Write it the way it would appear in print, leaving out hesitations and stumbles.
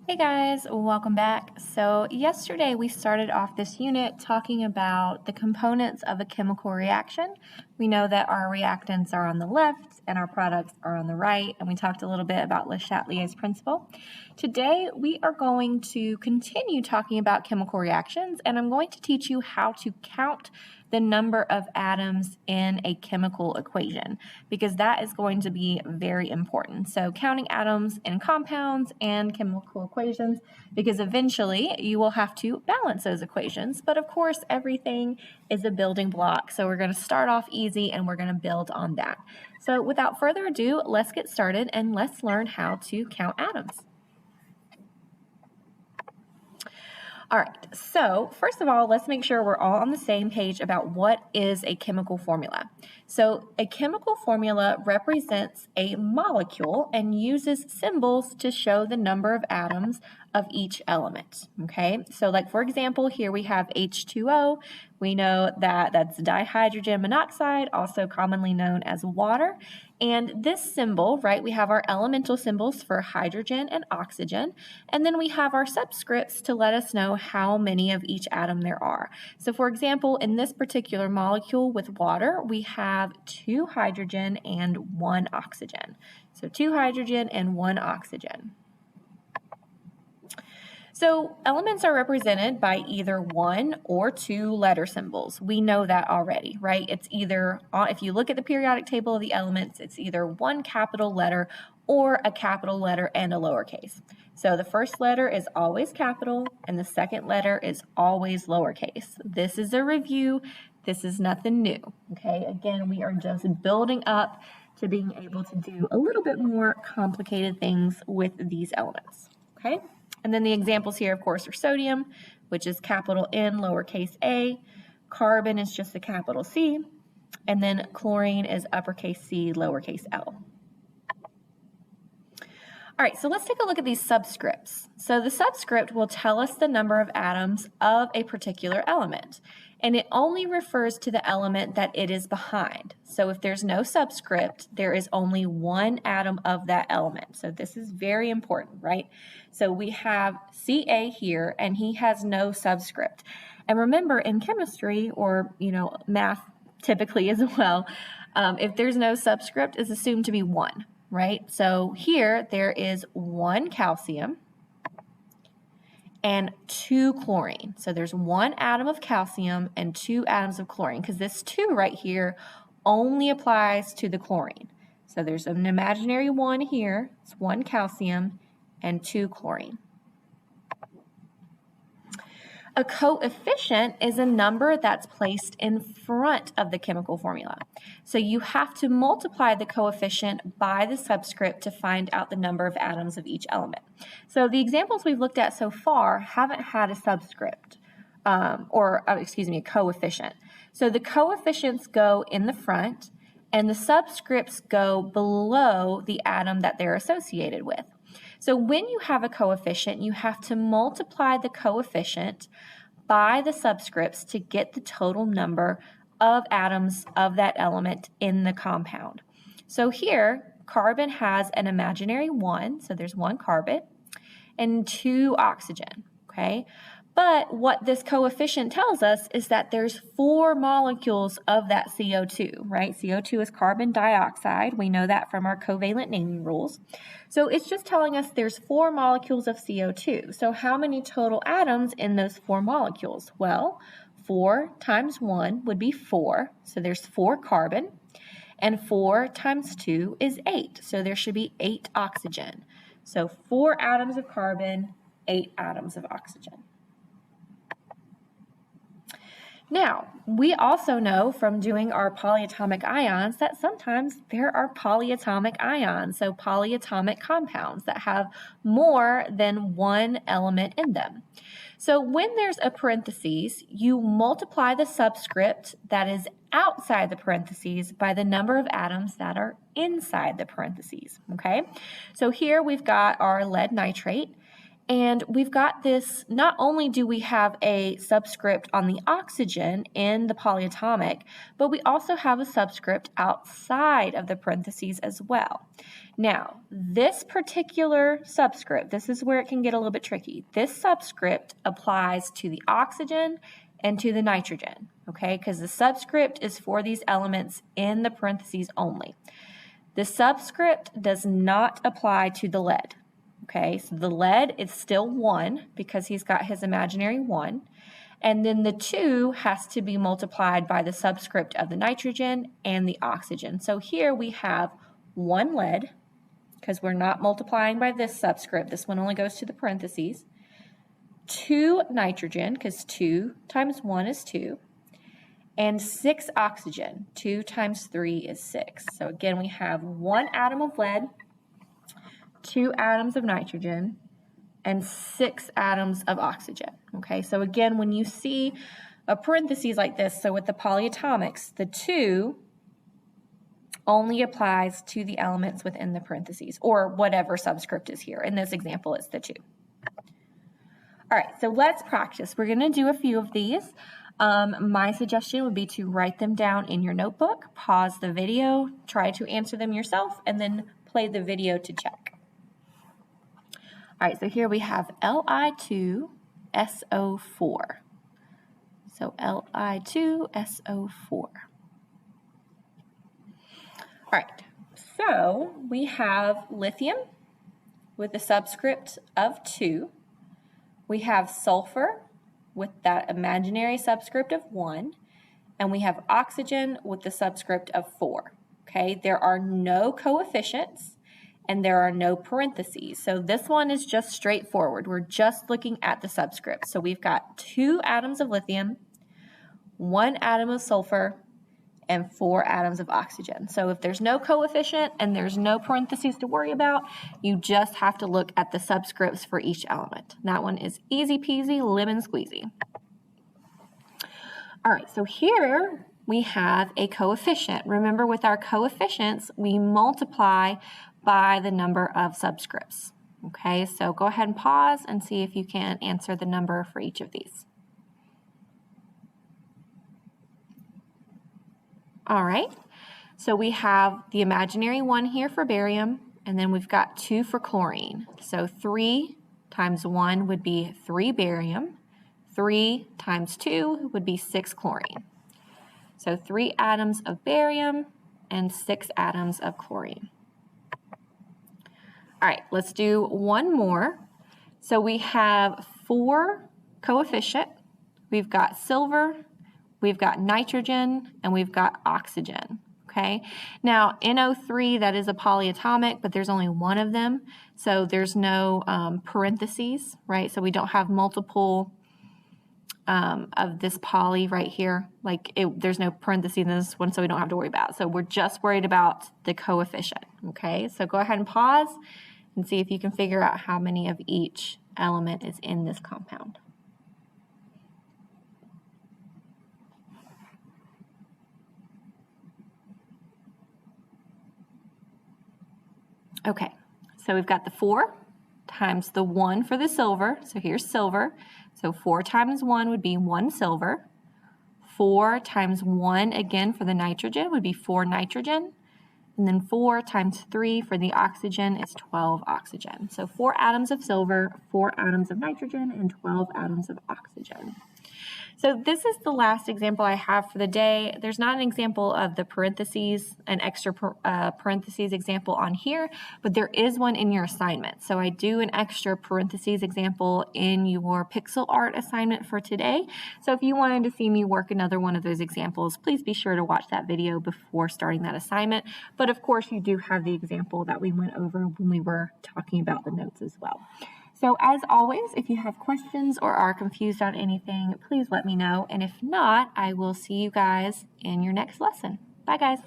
Hey guys, welcome back. So yesterday we started off this unit talking about the components of a chemical reaction. We know that our reactants are on the left and our products are on the right, and we talked a little bit about Le Chatelier's principle. Today we are going to continue talking about chemical reactions, and I'm going to teach you how to count the number of atoms in a chemical equation, because that is going to be very important. So counting atoms in compounds and chemical equations, because eventually you will have to balance those equations. But of course, everything is a building block. So we're going to start off easy and we're going to build on that. So without further ado, let's get started and let's learn how to count atoms. All right, so first of all, let's make sure we're all on the same page about what is a chemical formula. So a chemical formula represents a molecule and uses symbols to show the number of atoms of each element, okay? So like for example, here we have H2O. We know that that's dihydrogen monoxide, also commonly known as water. And this symbol, right, we have our elemental symbols for hydrogen and oxygen, and then we have our subscripts to let us know how many of each atom there are. So for example, in this particular molecule with water, we have 2 hydrogen and 1 oxygen. So 2 hydrogen and 1 oxygen. So elements are represented by either 1 or 2 letter symbols. We know that already, right? It's either, if you look at the periodic table of the elements, it's either 1 capital letter or a capital letter and a lowercase. So the first letter is always capital and the second letter is always lowercase. This is a review. This is nothing new, okay? Again, we are just building up to being able to do a little bit more complicated things with these elements, okay? And then the examples here, of course, are sodium, which is capital N, lowercase a. Carbon is just a capital C. And then chlorine is uppercase C, lowercase l. All right, so let's take a look at these subscripts. So the subscript will tell us the number of atoms of a particular element, and it only refers to the element that it is behind. So if there's no subscript, there is only 1 atom of that element. So this is very important, right? So we have Ca here, and he has no subscript. And remember, in chemistry, or math typically as well, if there's no subscript, it's assumed to be 1. Right? So here there is 1 calcium and 2 chlorine. So there's 1 atom of calcium and 2 atoms of chlorine, because this 2 right here only applies to the chlorine. So there's an imaginary 1 here. It's 1 calcium and 2 chlorine. A coefficient is a number that's placed in front of the chemical formula. So you have to multiply the coefficient by the subscript to find out the number of atoms of each element. So the examples we've looked at so far haven't had a subscript, a coefficient. So the coefficients go in the front and the subscripts go below the atom that they're associated with. So when you have a coefficient, you have to multiply the coefficient by the subscripts to get the total number of atoms of that element in the compound. So here, carbon has an imaginary 1, so there's 1 carbon, and 2 oxygen, okay? But what this coefficient tells us is that there's 4 molecules of that CO2, right? CO2 is carbon dioxide. We know that from our covalent naming rules. So it's just telling us there's 4 molecules of CO2. So how many total atoms in those 4 molecules? Well, 4 times 1 would be 4. So there's 4 carbon. And 4 times 2 is 8. So there should be 8 oxygen. So 4 atoms of carbon, 8 atoms of oxygen. Now, we also know from doing our polyatomic ions that sometimes there are polyatomic ions, so polyatomic compounds that have more than 1 element in them. So when there's a parentheses, you multiply the subscript that is outside the parentheses by the number of atoms that are inside the parentheses, okay? So here we've got our lead nitrate, And we've got this, not only do we have a subscript on the oxygen in the polyatomic, but we also have a subscript outside of the parentheses as well. Now, this particular subscript, this is where it can get a little bit tricky. This subscript applies to the oxygen and to the nitrogen, okay? Because the subscript is for these elements in the parentheses only. The subscript does not apply to the lead. Okay, so the lead is still 1 because he's got his imaginary 1. And then the 2 has to be multiplied by the subscript of the nitrogen and the oxygen. So here we have 1 lead because we're not multiplying by this subscript. This one only goes to the parentheses. 2 nitrogen because 2 times 1 is 2. And 6 oxygen. 2 times 3 is 6. So again, we have 1 atom of lead, 2 atoms of nitrogen, and 6 atoms of oxygen. Okay, so again, when you see a parentheses like this, so with the polyatomics, the 2 only applies to the elements within the parentheses, or whatever subscript is here. In this example, it's the 2. All right, so let's practice. We're going to do a few of these. My suggestion would be to write them down in your notebook, pause the video, try to answer them yourself, and then play the video to check. All right, so here we have Li2SO4. So Li2SO4. All right, so we have lithium with a subscript of 2. We have sulfur with that imaginary subscript of 1. And we have oxygen with the subscript of 4. Okay, there are no coefficients. And there are no parentheses. So this one is just straightforward. We're just looking at the subscript. So we've got 2 atoms of lithium, 1 atom of sulfur, and 4 atoms of oxygen. So if there's no coefficient and there's no parentheses to worry about, you just have to look at the subscripts for each element. That one is easy peasy, lemon squeezy. All right, so here we have a coefficient. Remember, with our coefficients, we multiply by the number of subscripts. Okay, so go ahead and pause and see if you can answer the number for each of these. All right, so we have the imaginary 1 here for barium, and then we've got 2 for chlorine. So 3 times 1 would be 3 barium. 3 times 2 would be 6 chlorine. So 3 atoms of barium and 6 atoms of chlorine. All right, let's do one more. So we have 4 coefficient. We've got silver, we've got nitrogen, and we've got oxygen. Okay, now NO3, that is a polyatomic, but there's only 1 of them. So there's no parentheses, right? So we don't have multiple of this poly right here. Like there's no parentheses in this one, so we don't have to worry about it. So we're just worried about the coefficient. Okay, so go ahead and pause and see if you can figure out how many of each element is in this compound. Okay, so we've got the 4 times the 1 for the silver. So here's silver. So 4 times 1 would be 1 silver. 4 times 1 again for the nitrogen would be 4 nitrogen. And then 4 times 3 for the oxygen is 12 oxygen. So 4 atoms of silver, 4 atoms of nitrogen, and 12 atoms of oxygen. So this is the last example I have for the day. There's not an example of the parentheses, an extra parentheses example on here, but there is one in your assignment. So I do an extra parentheses example in your pixel art assignment for today. So if you wanted to see me work another one of those examples, please be sure to watch that video before starting that assignment. But of course, you do have the example that we went over when we were talking about the notes as well. So as always, if you have questions or are confused on anything, please let me know. And if not, I will see you guys in your next lesson. Bye, guys.